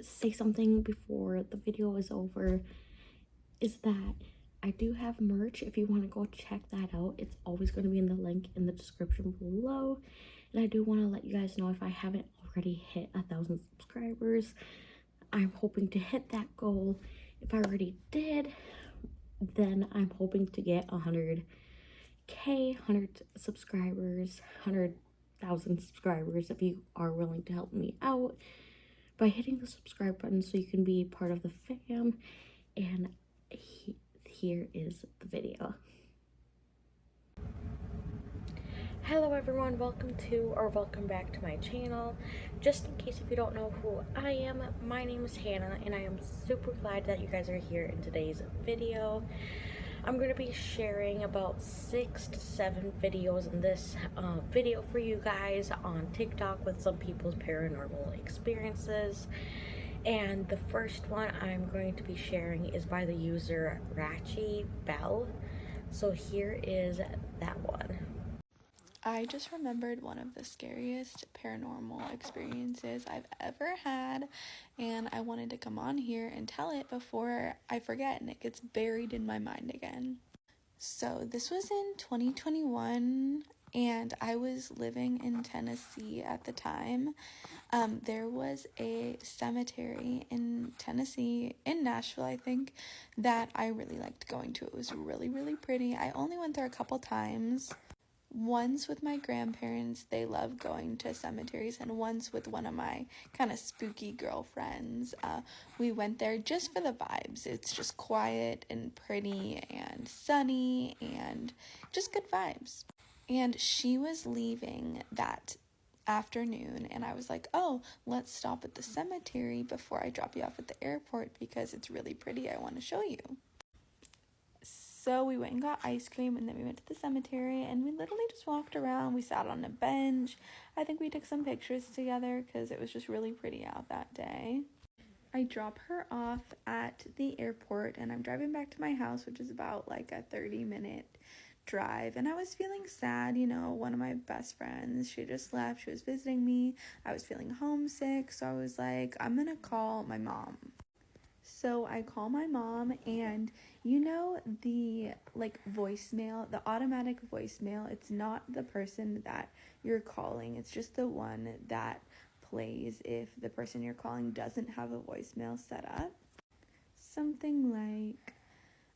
say something before the video is over is that I do have merch. If you want to go check that out, it's always going to be in the link in the description below. And I do want to let you guys know, if I haven't already hit 1,000 subscribers, I'm hoping to hit that goal. If I already did, then I'm hoping to get 100k, 100 subscribers, 100,000 subscribers, if you are willing to help me out by hitting the subscribe button so you can be part of the fam. And here is the video. Hello everyone, welcome back to my channel. Just in case if you don't know who I am, my name is Hannah and I am super glad that you guys are here in today's video. I'm going to be sharing about 6 to 7 videos in this video for you guys on TikTok with some people's paranormal experiences. And the first one I'm going to be sharing is by the user Ratchy Bell. So here is that one. I just remembered one of the scariest paranormal experiences I've ever had, and I wanted to come on here and tell it before I forget and it gets buried in my mind again. So this was in 2021, and I was living in Tennessee at the time. There was a cemetery in Tennessee, in Nashville, I think, that I really liked going to. It was really, really pretty. I only went there a couple times. Once with my grandparents, they love going to cemeteries, and once with one of my kind of spooky girlfriends. We went there just for the vibes. It's just quiet and pretty and sunny and just good vibes. And she was leaving that afternoon, and I was like, oh, let's stop at the cemetery before I drop you off at the airport because it's really pretty. I want to show you. So we went and got ice cream, and then we went to the cemetery, and we literally just walked around. We sat on a bench. I think we took some pictures together because it was just really pretty out that day. I drop her off at the airport, and I'm driving back to my house, which is about like a 30-minute drive. And I was feeling sad, you know, one of my best friends, she just left. She was visiting me. I was feeling homesick, so I was like, I'm gonna call my mom. So I call my mom, and you know the voicemail, the automatic voicemail, it's not the person that you're calling, it's just the one that plays if the person you're calling doesn't have a voicemail set up. Something like,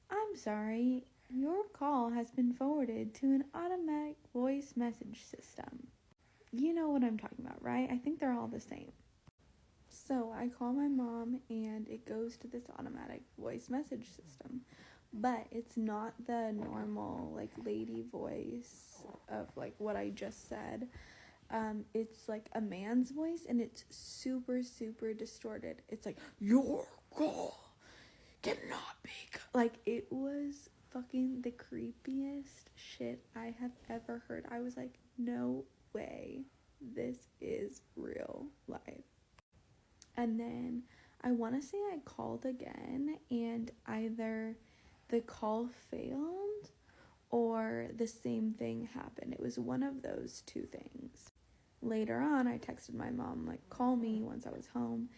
I'm sorry, your call has been forwarded to an automatic voice message system. You know what I'm talking about, right? I think they're all the same. So I call my mom, and it goes to this automatic voice message system, but it's not the normal lady voice of what I just said. It's like a man's voice, and it's super, super distorted. It's like, your call cannot be it was fucking the creepiest shit I have ever heard. I was like, no way, this is real life. And then I want to say I called again, and either the call failed or the same thing happened. It was one of those two things. Later on, I texted my mom, call me once I was home,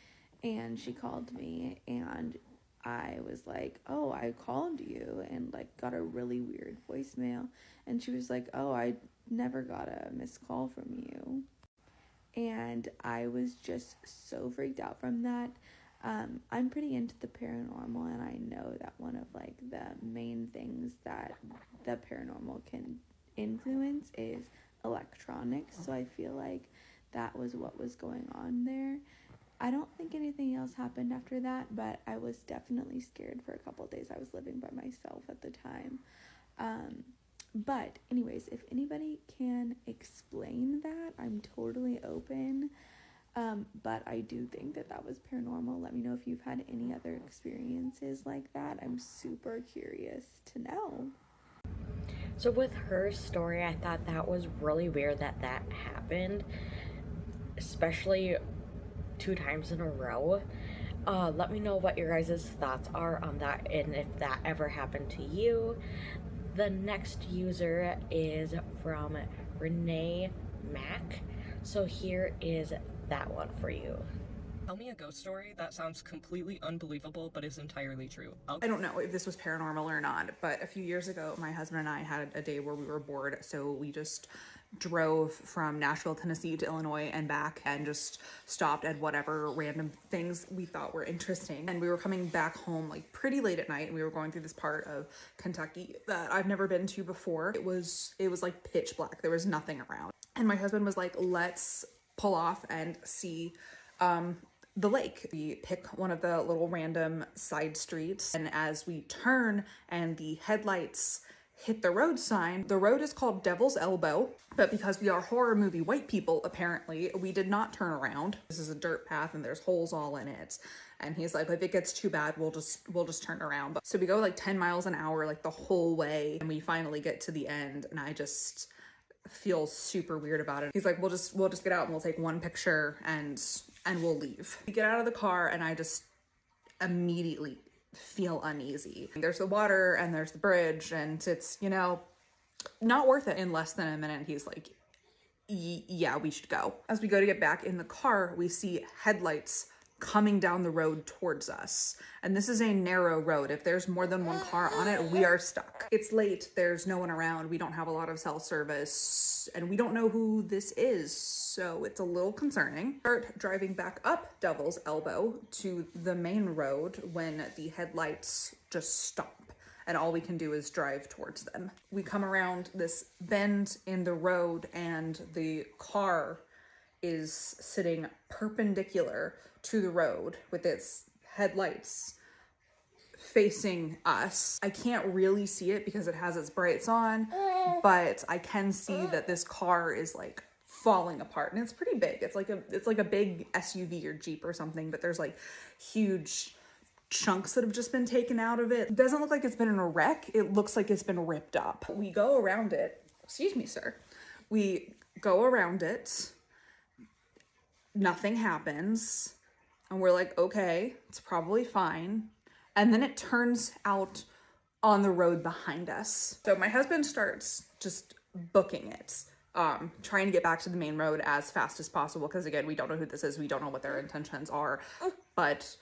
and she called me, and I was like, oh, I called you, and got a really weird voicemail. And she was like, oh, I never got a missed call from you. And I was just so freaked out from that. I'm pretty into the paranormal, and I know that one of the main things that the paranormal can influence is electronics. So I feel like that was what was going on there. I don't think anything else happened after that, but I was definitely scared for a couple of days. I was living by myself at the time. But anyways, if anybody can explain that, I'm totally open. But I do think that was paranormal. Let me know if you've had any other experiences like that. I'm super curious to know. So with her story, I thought that was really weird that happened, especially 2 times in a row. Let me know what your guys' thoughts are on that, and if that ever happened to you. The next user is from Renee Mack. So here is that one for you. Tell me a ghost story that sounds completely unbelievable but is entirely true. I don't know if this was paranormal or not, but a few years ago, my husband and I had a day where we were bored, so we just drove from Nashville, Tennessee to Illinois and back and just stopped at whatever random things we thought were interesting. And we were coming back home like pretty late at night, and we were going through this part of Kentucky that I've never been to before. It was like pitch black. There was nothing around. And my husband was like, let's pull off and see the lake. We pick one of the little random side streets, and as we turn and the headlights hit the road sign, the road is called Devil's Elbow, but because we are horror movie white people, apparently, we did not turn around. This is a dirt path and there's holes all in it. And he's like, if it gets too bad, we'll just turn around. So we go like 10 miles an hour, like the whole way. And we finally get to the end, and I just feel super weird about it. He's like, we'll just get out and we'll take one picture and we'll leave. We get out of the car and I just immediately feel uneasy. There's the water and there's the bridge, and it's, you know, not worth it. In less than a minute, he's like, yeah, we should go. As we go to get back in the car, we see headlights coming down the road towards us. And this is a narrow road. If there's more than one car on it, we are stuck. It's late. There's no one around. We don't have a lot of cell service, and we don't know who this is. So it's a little concerning. Start driving back up Devil's Elbow to the main road when the headlights just stop, and all we can do is drive towards them. We come around this bend in the road, and the car is sitting perpendicular to the road with its headlights facing us. I can't really see it because it has its brights on, but I can see that this car is like falling apart, and it's pretty big. It's like a big SUV or Jeep or something, but there's like huge chunks that have just been taken out of it. It doesn't look like it's been in a wreck. It looks like it's been ripped up. We go around it. Excuse me, sir. We go around it. Nothing happens. And we're like, okay, it's probably fine. And then it turns out on the road behind us. So my husband starts just booking it, trying to get back to the main road as fast as possible. Because again, we don't know who this is. We don't know what their intentions are. But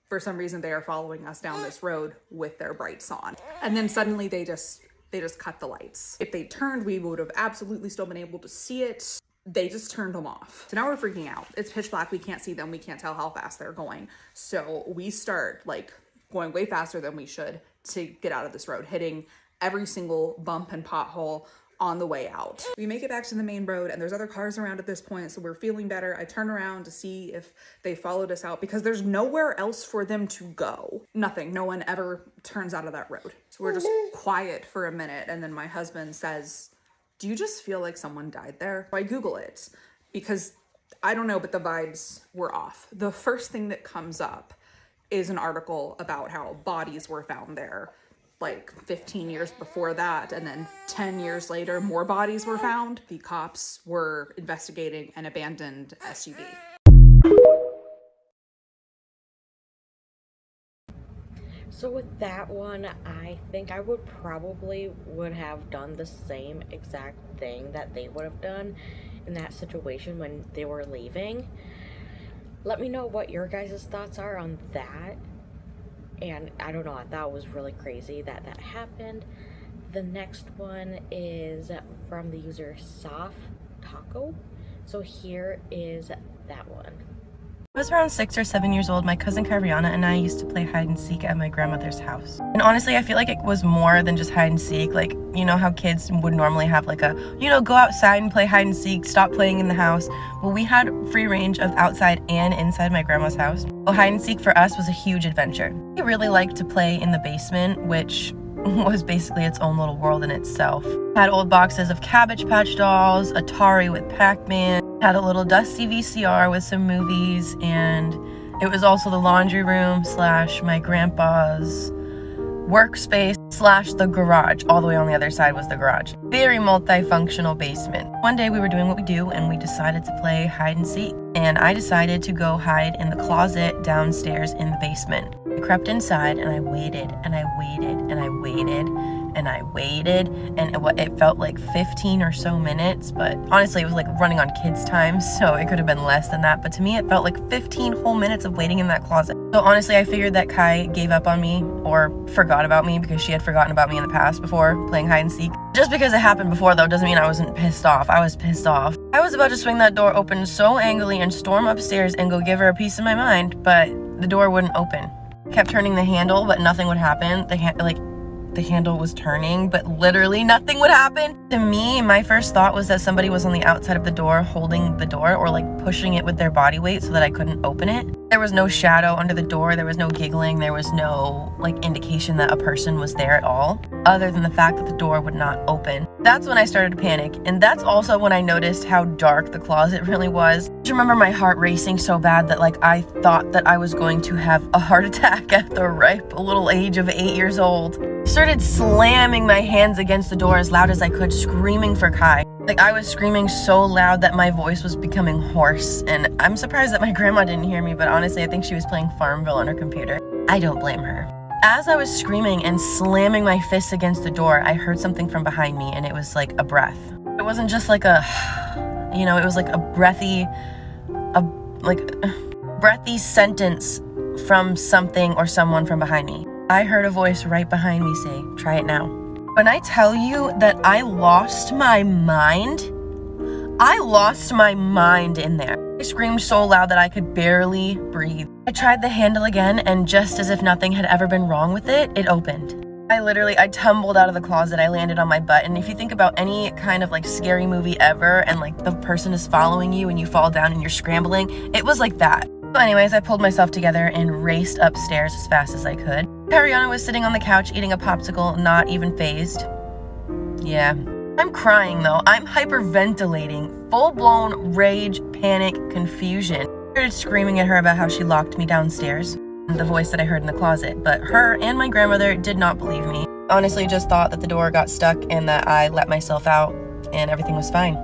for some reason, they are following us down this road with their brights on. And then suddenly they just cut the lights. If they turned, we would have absolutely still been able to see it. They just turned them off. So now we're freaking out. It's pitch black. We can't see them. We can't tell how fast they're going. So we start like going way faster than we should to get out of this road, hitting every single bump and pothole on the way out. We make it back to the main road, and there's other cars around at this point, so we're feeling better. I turn around to see if they followed us out because there's nowhere else for them to go. Nothing. No one ever turns out of that road. So we're just quiet for a minute, and then my husband says, do you just feel like someone died there? So I Google it because I don't know, but the vibes were off. The first thing that comes up is an article about how bodies were found there like 15 years before that, and then 10 years later more bodies were found. The cops were investigating an abandoned SUV. So with that one, I think I would have done the same exact thing that they would have done in that situation when they were leaving. Let me know what your guys' thoughts are on that. And I don't know, I thought it was really crazy that happened. The next one is from the user Soft Taco. So here is that one. I was around 6 or 7 years old. My cousin Kariana and I used to play hide and seek at my grandmother's house. And honestly, I feel like it was more than just hide and seek. Like, you know how kids would normally have like a, go outside and play hide and seek, stop playing in the house. Well, we had free range of outside and inside my grandma's house. So hide and seek for us was a huge adventure. We really liked to play in the basement, which was basically its own little world in itself. Had old boxes of Cabbage Patch Dolls, Atari with Pac-Man, had a little dusty VCR with some movies, and it was also the laundry room / my grandpa's workspace / the garage. All the way on the other side was the garage. Very multifunctional basement. One day we were doing what we do, and we decided to play hide and seek. And I decided to go hide in the closet downstairs in the basement. I crept inside, and I waited, and I waited, and I waited, and and I waited, and it felt like 15 or so minutes, but honestly it was like running on kids' time, so it could have been less than that, but to me it felt like 15 whole minutes of waiting in that closet. So honestly, I figured that Kai gave up on me or forgot about me, because she had forgotten about me in the past before playing hide and seek. Just because it happened before though doesn't mean I wasn't pissed off. I was pissed off. I was about to swing that door open so angrily and storm upstairs and go give her a piece of my mind, but the door wouldn't open. Kept turning the handle, but nothing would happen. The handle was turning, but literally nothing would happen. To me, my first thought was that somebody was on the outside of the door holding the door, or like pushing it with their body weight so that I couldn't open it. There was no shadow under the door, there was no giggling, there was no like indication that a person was there at all, other than the fact that the door would not open. That's when I started to panic, and that's also when I noticed how dark the closet really was. I remember my heart racing so bad that like I thought that I was going to have a heart attack at the ripe little age of 8 years old. I started slamming my hands against the door as loud as I could, screaming for Kai. Like, I was screaming so loud that my voice was becoming hoarse, and I'm surprised that my grandma didn't hear me, but honestly, I think she was playing Farmville on her computer. I don't blame her. As I was screaming and slamming my fists against the door, I heard something from behind me, and it was like a breath. It wasn't just like a, it was like a breathy sentence from something or someone from behind me. I heard a voice right behind me say, "Try it now." When I tell you that I lost my mind in there. I screamed so loud that I could barely breathe. I tried the handle again, and just as if nothing had ever been wrong with it, it opened. I tumbled out of the closet. I landed on my butt, and if you think about any kind of like scary movie ever, and like the person is following you and you fall down and you're scrambling, it was like that. So anyways, I pulled myself together and raced upstairs as fast as I could. Ariana was sitting on the couch eating a popsicle, not even fazed. Yeah. I'm crying though. I'm hyperventilating. Full-blown rage, panic, confusion. I started screaming at her about how she locked me downstairs, the voice that I heard in the closet, but her and my grandmother did not believe me. Honestly, just thought that the door got stuck and that I let myself out and everything was fine.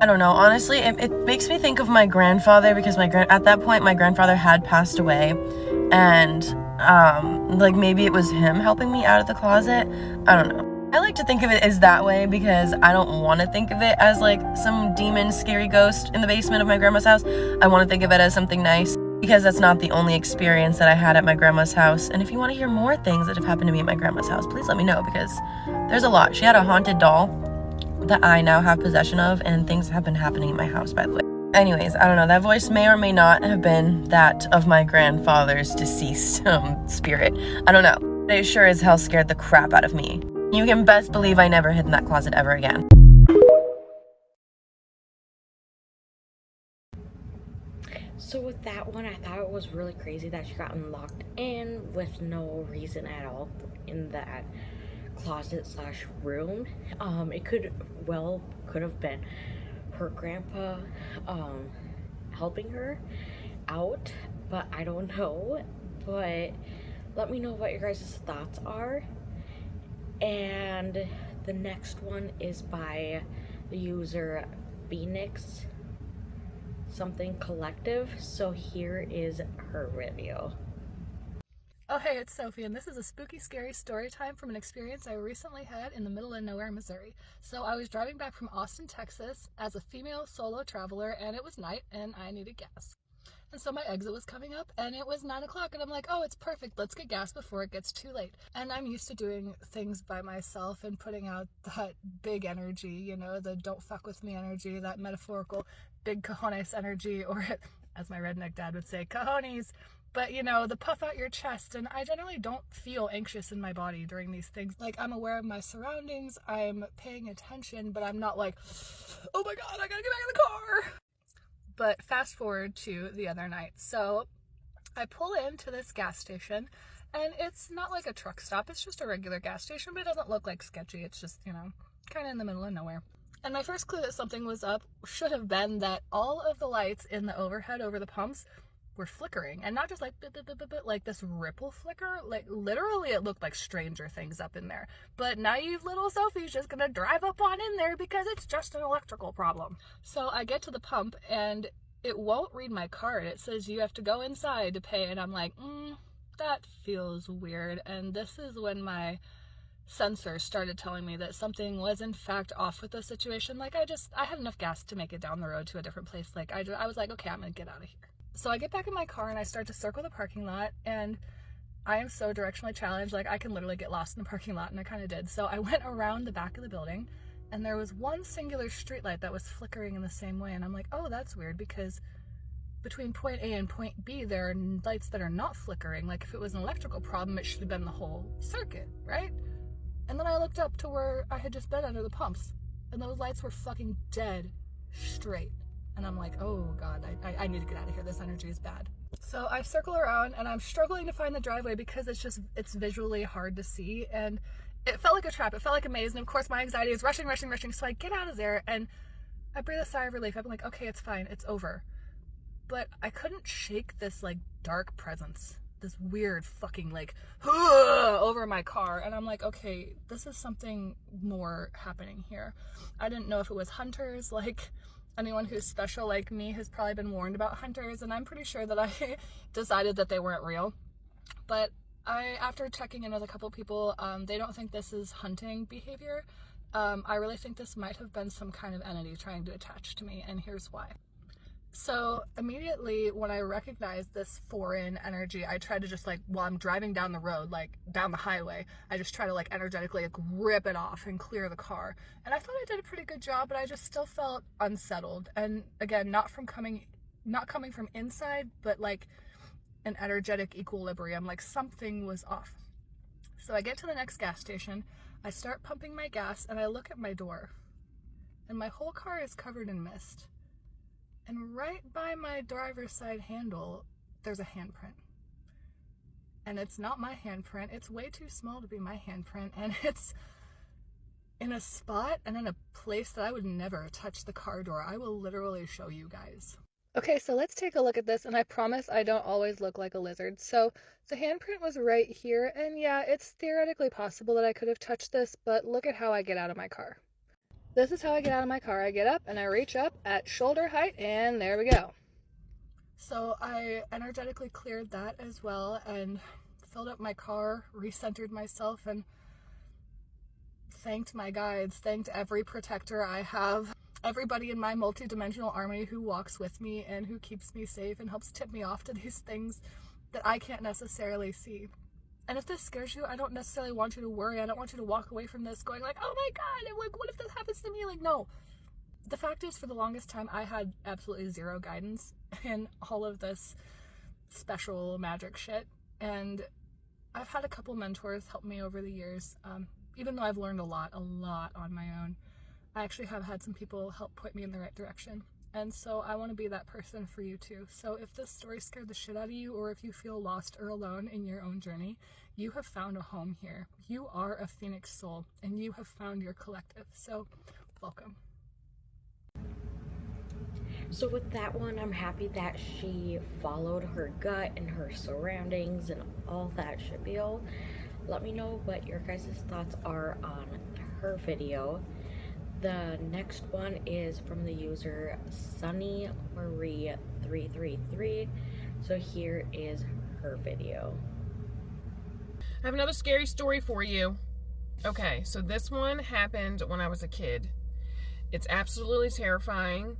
I don't know, honestly, it makes me think of my grandfather, because at that point my grandfather had passed away, and like maybe it was him helping me out of the closet. I don't know. I like to think of it as that way because I don't want to think of it as like some demon scary ghost in the basement of my grandma's house. I want to think of it as something nice, because that's not the only experience that I had at my grandma's house. And if you want to hear more things that have happened to me at my grandma's house, please let me know, because there's a lot. She had a haunted doll that I now have possession of, and things have been happening in my house, by the way. Anyways, I don't know, that voice may or may not have been that of my grandfather's deceased spirit. I don't know, but it sure as hell scared the crap out of me. You can best believe I never hid in that closet ever again. So with that one, I thought it was really crazy that she got locked in with no reason at all in that closet slash room. It could have been her grandpa helping her out, but I don't know. But let me know what your guys' thoughts are. And the next one is by the user Phoenix something collective. So here is her video. Oh hey, it's Sophie, and this is a spooky, scary story time from an experience I recently had in the middle of nowhere, Missouri. So I was driving back from Austin, Texas as a female solo traveler, and it was night, and I needed gas. And so my exit was coming up, and it was 9 o'clock, and I'm like, oh, it's perfect, let's get gas before it gets too late. And I'm used to doing things by myself and putting out that big energy, you know, the don't fuck with me energy, that metaphorical big cojones energy, or as my redneck dad would say, cojones. But, you know, the puff out your chest, and I generally don't feel anxious in my body during these things. Like, I'm aware of my surroundings, I'm paying attention, but I'm not like, oh my god, I gotta get back in the car! But fast forward to the other night. So I pull into this gas station, and it's not like a truck stop, it's just a regular gas station, but it doesn't look like sketchy, it's just, you know, kind of in the middle of nowhere. And my first clue that something was up should have been that all of the lights in the overhead over the pumps were flickering, and not just like like this ripple flicker, like literally it looked like Stranger Things up in there. But naive little Sophie's just gonna drive up on in there because it's just an electrical problem. So I get to the pump and it won't read my card. It says you have to go inside to pay, and I'm like, that feels weird. And this is when my sensors started telling me that something was in fact off with the situation. Like I had enough gas to make it down the road to a different place. Like I was like, okay, I'm gonna get out of here. So I get back in my car and I start to circle the parking lot, and I am so directionally challenged. Like I can literally get lost in the parking lot, and I kind of did. So I went around the back of the building, and there was one singular streetlight that was flickering in the same way. And I'm like, oh, that's weird, because between point A and point B, there are lights that are not flickering. Like if it was an electrical problem, it should have been the whole circuit, right? And then I looked up to where I had just been under the pumps, and those lights were fucking dead straight. And I'm like, oh God, I need to get out of here. This energy is bad. So I circle around, and I'm struggling to find the driveway because it's visually hard to see. And it felt like a trap. It felt like a maze. And of course my anxiety is rushing. So I get out of there and I breathe a sigh of relief. I'm like, okay, it's fine. It's over. But I couldn't shake this like dark presence, this weird fucking like over my car. And I'm like, okay, this is something more happening here. I didn't know if it was hunters. Like anyone who's special like me has probably been warned about hunters, and I'm pretty sure that I decided that they weren't real. But after checking in with a couple people, they don't think this is hunting behavior. I really think this might have been some kind of entity trying to attach to me, and here's why. So immediately when I recognized this foreign energy, I tried to just like, while I'm driving down the road, like down the highway, I just try to like energetically like rip it off and clear the car. And I thought I did a pretty good job, but I just still felt unsettled. And again, not coming from inside, but like an energetic equilibrium, like something was off. So I get to the next gas station, I start pumping my gas, and I look at my door, and my whole car is covered in mist. And right by my driver's side handle, there's a handprint. And it's not my handprint. It's way too small to be my handprint. And it's in a spot and in a place that I would never touch the car door. I will literally show you guys. Okay, so let's take a look at this. And I promise I don't always look like a lizard. So the handprint was right here. And yeah, it's theoretically possible that I could have touched this, but look at how I get out of my car. This is how I get out of my car. I get up and I reach up at shoulder height, and there we go. So I energetically cleared that as well and filled up my car, recentered myself, and thanked my guides, thanked every protector I have, everybody in my multi-dimensional army who walks with me and who keeps me safe and helps tip me off to these things that I can't necessarily see. And if this scares you, I don't necessarily want you to worry. I don't want you to walk away from this going like, oh my God, and like, what if this happens to me? Like, no. The fact is, for the longest time, I had absolutely zero guidance in all of this special magic shit. And I've had a couple mentors help me over the years. Even though I've learned a lot on my own, I actually have had some people help point me in the right direction. And so I want to be that person for you too. So if this story scared the shit out of you, or if you feel lost or alone in your own journey, you have found a home here. You are a phoenix soul, and you have found your collective. So welcome. So with that one, I'm happy that she followed her gut and her surroundings and all that spiel. Let me know what your guys' thoughts are on her video. The next one is from the user Sunny Marie 333. So here is her video. I have another scary story for you. Okay, so this one happened when I was a kid. It's absolutely terrifying.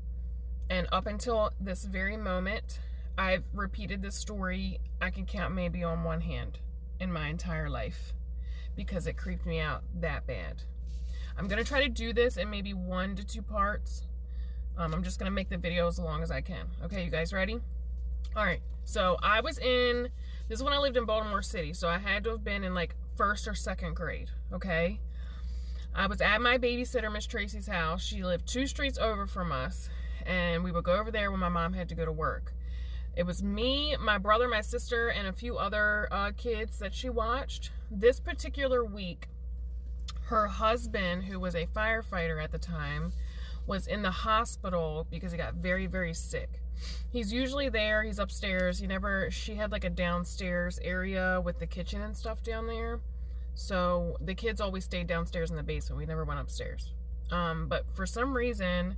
And up until this very moment, I've repeated this story, I can count maybe on one hand in my entire life, because it creeped me out that bad. I'm going to try to do this in maybe 1 to 2 parts. I'm just going to make the video as long as I can. Okay, you guys ready? All right, so this is when I lived in Baltimore City, so I had to have been in like 1st or 2nd grade, okay? I was at my babysitter, Miss Tracy's house. She lived 2 streets over from us, and we would go over there when my mom had to go to work. It was me, my brother, my sister, and a few other kids that she watched. This particular week, her husband, who was a firefighter at the time, was in the hospital because he got very, very sick. He's usually there. He's upstairs. She had like a downstairs area with the kitchen and stuff down there. So the kids always stayed downstairs in the basement. We never went upstairs. But for some reason,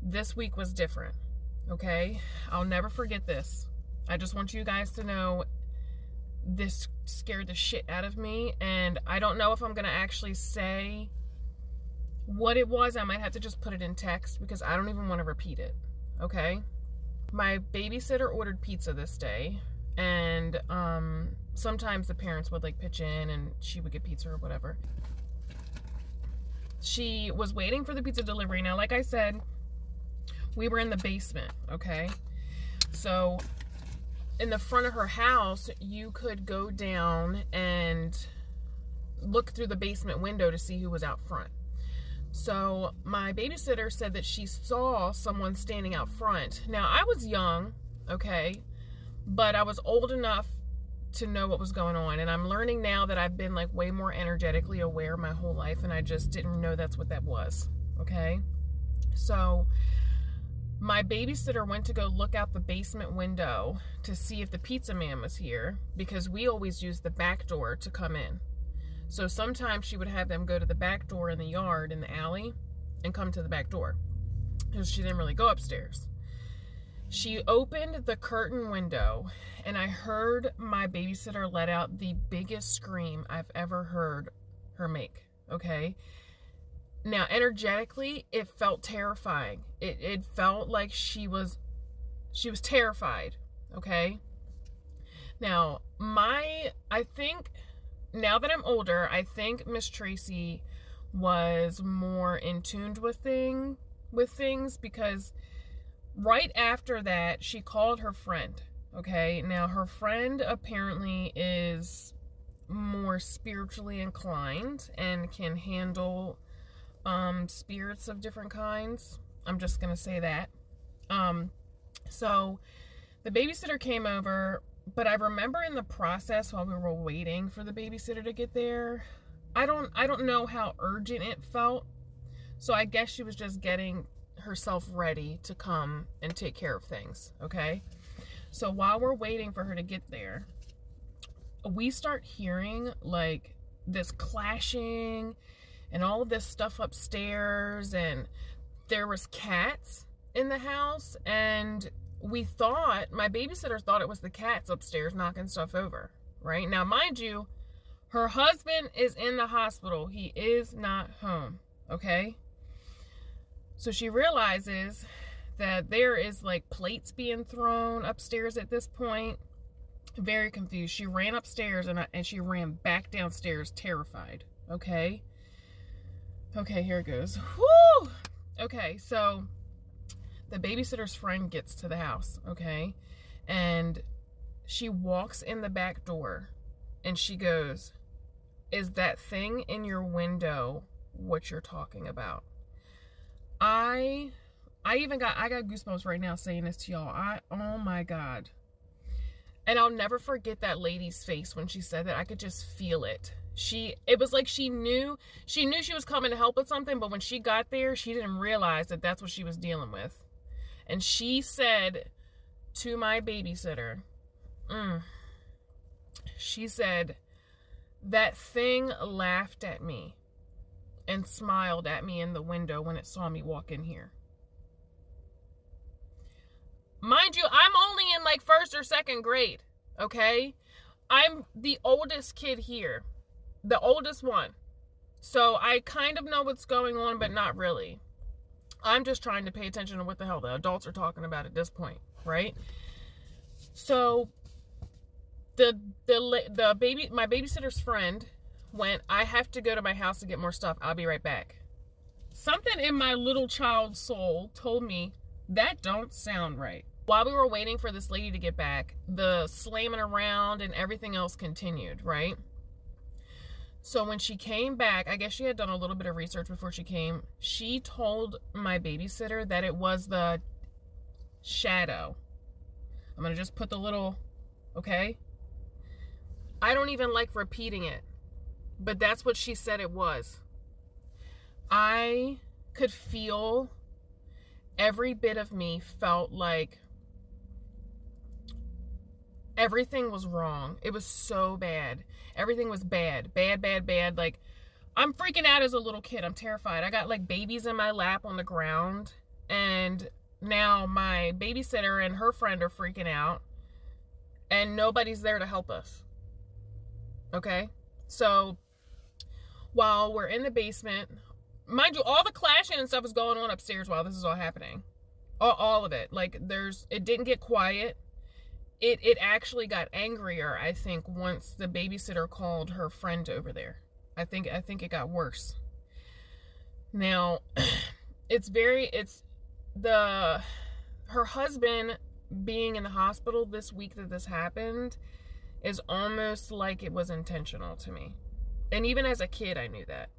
this week was different. Okay? I'll never forget this. I just want you guys to know this scared the shit out of me, and I don't know if I'm gonna actually say what it was. I might have to just put it in text because I don't even want to repeat it. Okay? My babysitter ordered pizza this day, and sometimes the parents would like pitch in and she would get pizza or whatever. She was waiting for the pizza delivery. Now, like I said, we were in the basement, okay? So in the front of her house, you could go down and look through the basement window to see who was out front. So my babysitter said that she saw someone standing out front. Now, I was young, okay, but I was old enough to know what was going on. And I'm learning now that I've been like way more energetically aware my whole life, and I just didn't know that's what that was, okay? So my babysitter went to go look out the basement window to see if the pizza man was here, because we always use the back door to come in. So sometimes she would have them go to the back door in the yard, in the alley, and come to the back door, because she didn't really go upstairs. She opened the curtain window, and I heard my babysitter let out the biggest scream I've ever heard her make, okay? Now, energetically, it felt terrifying. It felt like she was terrified, okay? Now, I think, now that I'm older, I think Miss Tracy was more in tune with things, because right after that, she called her friend, okay? Now, her friend apparently is more spiritually inclined and can handle spirits of different kinds. I'm just gonna say that. So the babysitter came over, but I remember in the process while we were waiting for the babysitter to get there, I don't know how urgent it felt. So I guess she was just getting herself ready to come and take care of things, okay? So while we're waiting for her to get there, we start hearing like this clashing and all of this stuff upstairs, and there was cats in the house, and my babysitter thought it was the cats upstairs knocking stuff over, right? Now, mind you, her husband is in the hospital. He is not home, okay? So she realizes that there is like plates being thrown upstairs at this point. Very confused. She ran upstairs and she ran back downstairs terrified, okay? Okay, here it goes. Woo! Okay, so the babysitter's friend gets to the house, okay? And she walks in the back door and she goes, "Is that thing in your window what you're talking about?" I got goosebumps right now saying this to y'all. Oh my God. And I'll never forget that lady's face when she said that. I could just feel it. It was like she knew she was coming to help with something, but when she got there, she didn't realize that that's what she was dealing with. And she said to my babysitter, she said, "That thing laughed at me and smiled at me in the window when it saw me walk in here." Mind you, I'm only in like 1st or 2nd grade, okay? I'm the oldest kid here. The oldest one. So I kind of know what's going on, but not really. I'm just trying to pay attention to what the hell the adults are talking about at this point, right? So my babysitter's friend went, "I have to go to my house to get more stuff. I'll be right back." Something in my little child soul told me that don't sound right. While we were waiting for this lady to get back, the slamming around and everything else continued, right? So when she came back, I guess she had done a little bit of research before she came. She told my babysitter that it was the shadow. I'm going to just put the little, okay? I don't even like repeating it, but that's what she said it was. I could feel, every bit of me felt like everything was wrong. It was so bad. Everything was bad. Bad. Like, I'm freaking out as a little kid. I'm terrified. I got like babies in my lap on the ground, and now my babysitter and her friend are freaking out, and nobody's there to help us. Okay? So while we're in the basement, mind you, all the clashing and stuff is going on upstairs while this is all happening. All of it. Like, it didn't get quiet. It actually got angrier, I think, once the babysitter called her friend over there. I think it got worse. Now, her husband being in the hospital this week that this happened is almost like it was intentional to me. And even as a kid, I knew that.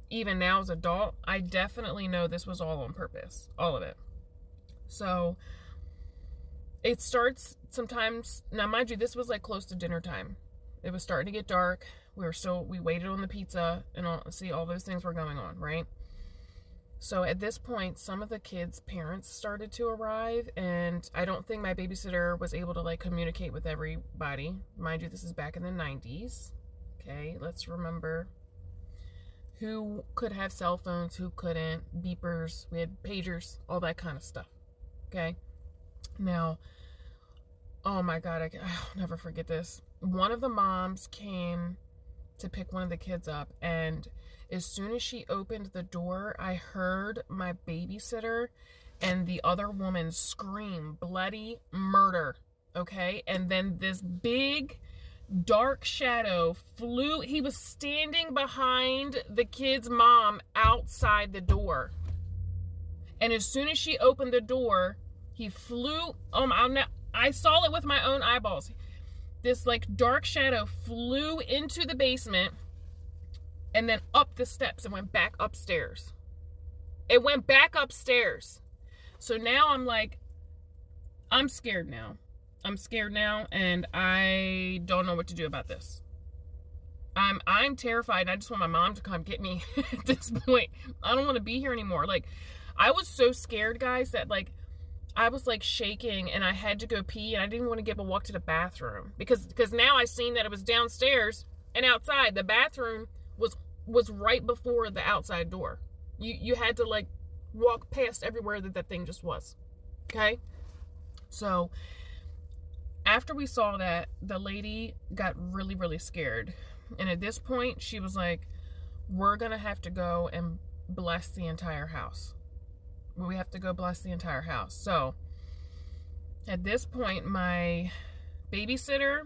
Even now as an adult, I definitely know this was all on purpose. All of it. So it starts sometimes, now mind you, this was like close to dinner time. It was starting to get dark. We waited on the pizza and all those things were going on, right? So at this point, some of the kids' parents started to arrive, and I don't think my babysitter was able to like communicate with everybody. Mind you, this is back in the 90s. Okay, let's remember who could have cell phones, who couldn't, beepers, we had pagers, all that kind of stuff. Okay, now, oh my God, I'll never forget this. One of the moms came to pick one of the kids up, and as soon as she opened the door, I heard my babysitter and the other woman scream bloody murder, okay? And then this big dark shadow flew. He was standing behind the kid's mom outside the door. And as soon as she opened the door, he flew. I saw it with my own eyeballs. This like dark shadow flew into the basement and then up the steps and went back upstairs. It went back upstairs. So now I'm like, I'm scared now. And I don't know what to do about this. I'm terrified. I just want my mom to come get me at this point. I don't want to be here anymore. Like, I was so scared, guys, that like I was like shaking and I had to go pee and I didn't want to get up and walk to the bathroom because now I seen that it was downstairs and outside. The bathroom was right before the outside door. You had to like walk past everywhere that thing just was. Okay? So after we saw that, the lady got really, really scared. And at this point, she was like, we're going to have to go and bless the entire house. We have to go bless the entire house. So at this point, my babysitter,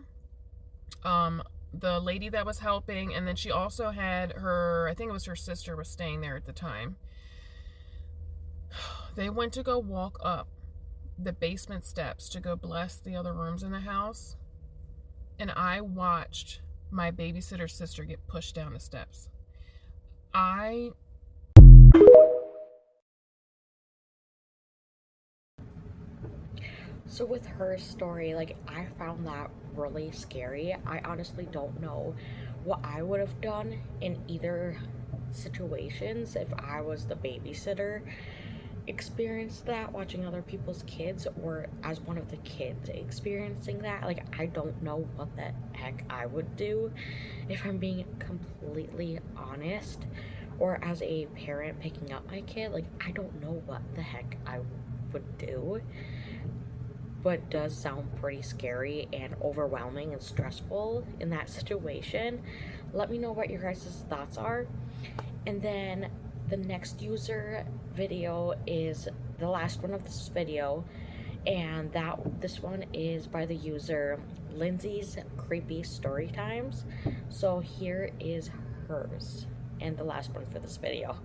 the lady that was helping, and then she also had I think it was her sister was staying there at the time. They went to go walk up the basement steps to go bless the other rooms in the house. And I watched my babysitter's sister get pushed down the steps. So with her story, like, I found that really scary. I honestly don't know what I would have done in either situations if I was the babysitter, experienced that watching other people's kids, or as one of the kids experiencing that. Like, I don't know what the heck I would do, if I'm being completely honest, or as a parent picking up my kid. Like, I don't know what the heck I would do, but it does sound pretty scary and overwhelming and stressful in that situation. Let me know what your guys' thoughts are. And then the next user video is the last one of this video, and this one is by the user Lindsay's Creepy Storytimes. So here is hers, and the last one for this video.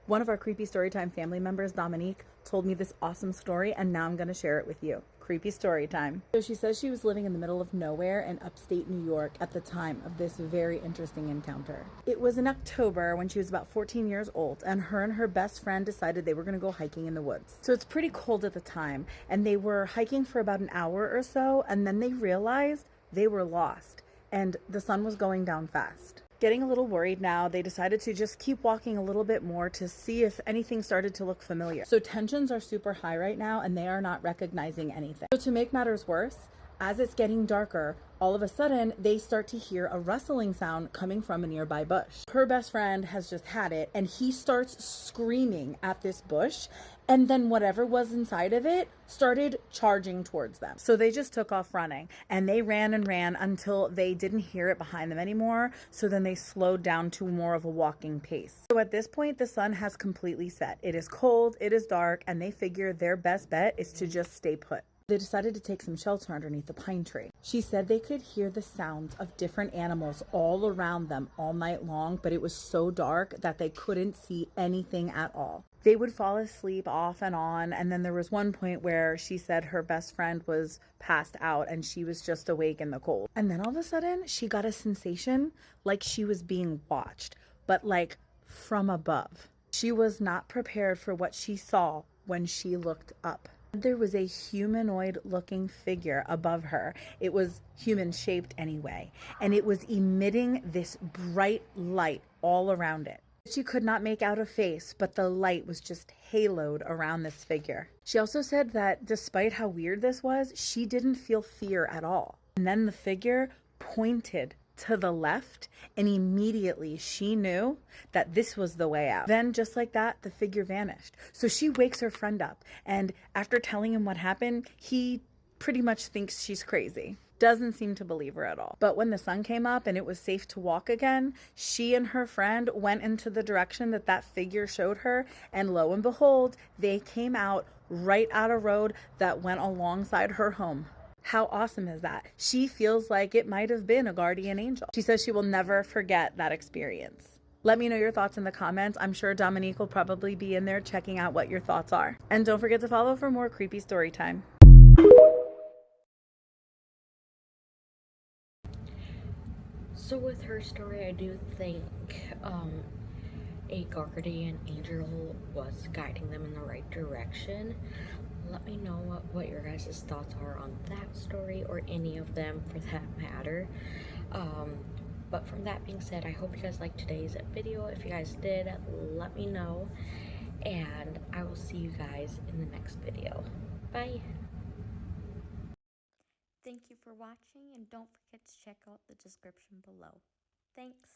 One of our Creepy Storytime family members, Dominique, told me this awesome story, and now I'm going to share it with you. Creepy Storytime. So she says she was living in the middle of nowhere in upstate New York at the time of this very interesting encounter. It was in October when she was about 14 years old, and her best friend decided they were going to go hiking in the woods. So it's pretty cold at the time, and they were hiking for about an hour or so, and then they realized they were lost, and the sun was going down fast. Getting a little worried now, they decided to just keep walking a little bit more to see if anything started to look familiar. So tensions are super high right now, and they are not recognizing anything. So to make matters worse, As it's getting darker, all of a sudden they start to hear a rustling sound coming from a nearby bush. Her best friend has just had it, and he starts screaming at this bush, and then whatever was inside of it started charging towards them. So they just took off running, and they ran and ran until they didn't hear it behind them anymore. So then they slowed down to more of a walking pace. So at this point, the sun has completely set. It is cold, it is dark, and they figure their best bet is to just stay put. They decided to take some shelter underneath a pine tree. She said they could hear the sounds of different animals all around them all night long, but it was so dark that they couldn't see anything at all. They would fall asleep off and on, and then there was one point where she said her best friend was passed out and she was just awake in the cold. And then all of a sudden, she got a sensation like she was being watched, but like from above. She was not prepared for what she saw when she looked up. There was a humanoid looking figure above her. It was human shaped anyway, and it was emitting this bright light all around it. She could not make out a face, but the light was just haloed around this figure. She also said that despite how weird this was, she didn't feel fear at all. And then the figure pointed to the left, and immediately she knew that this was the way out. Then just like that, the figure vanished. So she wakes her friend up, and after telling him what happened, he pretty much thinks she's crazy. Doesn't seem to believe her at all. But when the sun came up and it was safe to walk again, she and her friend went into the direction that that figure showed her, and lo and behold, they came out right at a road that went alongside her home. How awesome is that? She feels like it might have been a guardian angel. She says she will never forget that experience. Let me know your thoughts in the comments. I'm sure Dominique will probably be in there checking out what your thoughts are. And don't forget to follow for more creepy story time. So with her story, I do think a guardian angel was guiding them in the right direction. Let me know what your guys' thoughts are on that story, or any of them for that matter. But from that being said, I hope you guys liked today's video. If you guys did, let me know, and I will see you guys in the next video. Bye! Thank you for watching, and don't forget to check out the description below. Thanks!